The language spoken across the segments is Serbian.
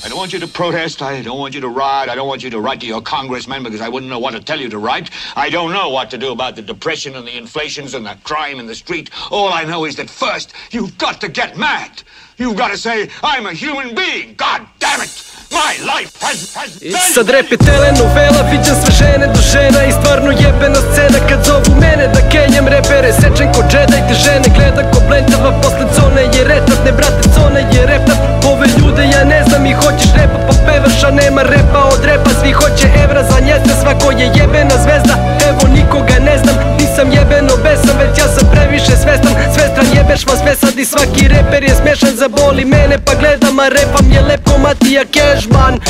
I don't want you to protest, I don't want you to riot, I don't want you to write to your congressman because I wouldn't know what to tell you to write. I don't know what to do about the depression and the inflations and the crime in the street. All I know is that first, you've got to get mad. You've got to say, I'm a human being, god damn it! My life has I sad rap je telenovela, viđam sve žene do žena i stvarno jebena scena kad zovu mene da kenjam repere, sečem ko Jedi te žene gleda ko blentava posle zone je retard, ne brate zone je reptat. Ove ljude ja ne znam i hoćeš repa pa pevaš a nema repa od repa, svi hoće evra za njezda, svako je jebena zvezda, evo nikoga ne znam, nisam jebeno besan već ja sam previše svestan, svestran jebeš vas sve sad i svaki reper je smešan, zaboli mene pa gledam a repam je lepko Matija Cash man,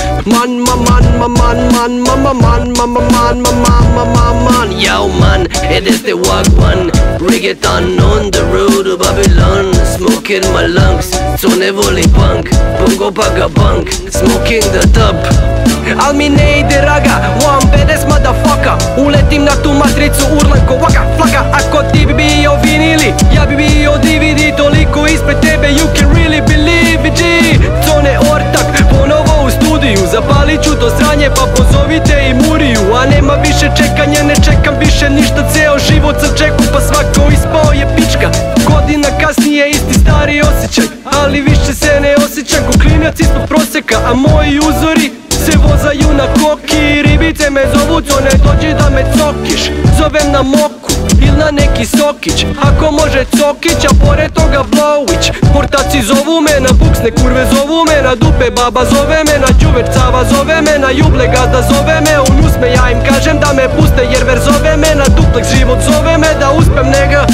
yo man, it is the Wagwan reggaeton on the road to Babylon, smoking my lungs, so ne volim punk, bongo paga bunk, smoking the dub. Al mi ne ide raga, one badass motherfucker, uletim na tu matricu, urlam ko waka flaka, ako ti bi bio vinili, ja bi bio DVD, toliko ispred tebe, you can really believe it, G. Zone ortak, ponovo u studiju, zapalit ću to sranje pa pozovite i Muriju, a nema više čekanja, ne čekam više ništa, ceo život sam čekao pa svako ispao je pička. Godina kasnije isti stari osjećaj, ali više se ne osjećam ko klinac ispod proseka, a moji uzori se vozaju na koki, ribice me zovu, co ne dođi da me cokiš, zovem na moku il na neki sokić, ako može cokić, a pored toga blowić. Portaci zovu me na buksne, kurve zovu me na dupe, baba zove me na đuveč, cava zove me na juble, gazda zove me u nusme, ja im kažem da me puste jer ver zove me na dupleks, život zove me da uspem, nega.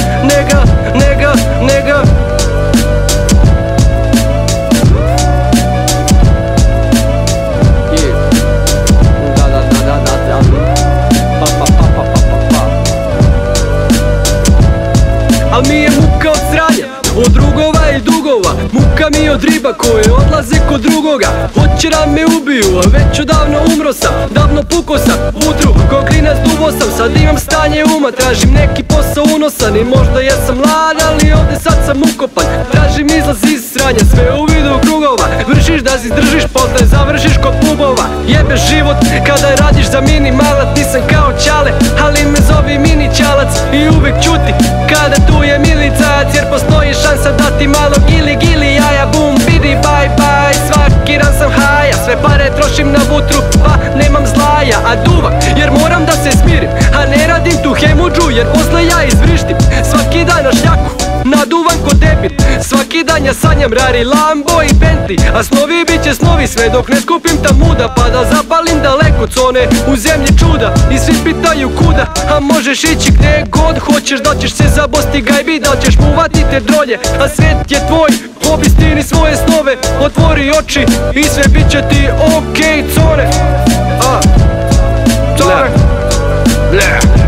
Al mi je muka od sranja, od drugova i dugova, muka mi od riba koje odlaze kod drugoga. Hoće da me ubiju, a već odavno umro sam, davno puko sam, utru ko klinac duvo sam, sad imam stanje uma, tražim neki posao unosan i možda jesam mlad, ali ovde sad sam ukopan. Tražim izlaz iz sranja, sve u vidu krugova, vršiš da si držiš, posle završiš kod pubova. Jebeš život kada radiš za minimalac, nisam kao Ćale, ali me zovi mini Ćalac i uvek ćuti kada tu je milicajac, jer postoji šansa da ti malo gili jaja, bum bidi bye bye, svaki dan sam haja, sve pare trošim na vutru pa nemam zlaja, a duvam jer moram da se smirim, a ne radim tu hemudžu jer posle ja izvrištim svaki dan na šljaku, naduvan ko debil, svaki dan ja sanjam Rari, Lambo i Bentley, a snovi bit će snovi sve dok ne skupim tamuda, pa da zapalim daleko cone u zemlji čuda i svi pitaju kuda, a možeš ići gde god hoćeš, da ćeš se zabosti gajbi, da ćeš muvati te drolje, a svet je tvoj, obistini svoje snove, otvori oči i sve bit će ti okej, cone. Cone.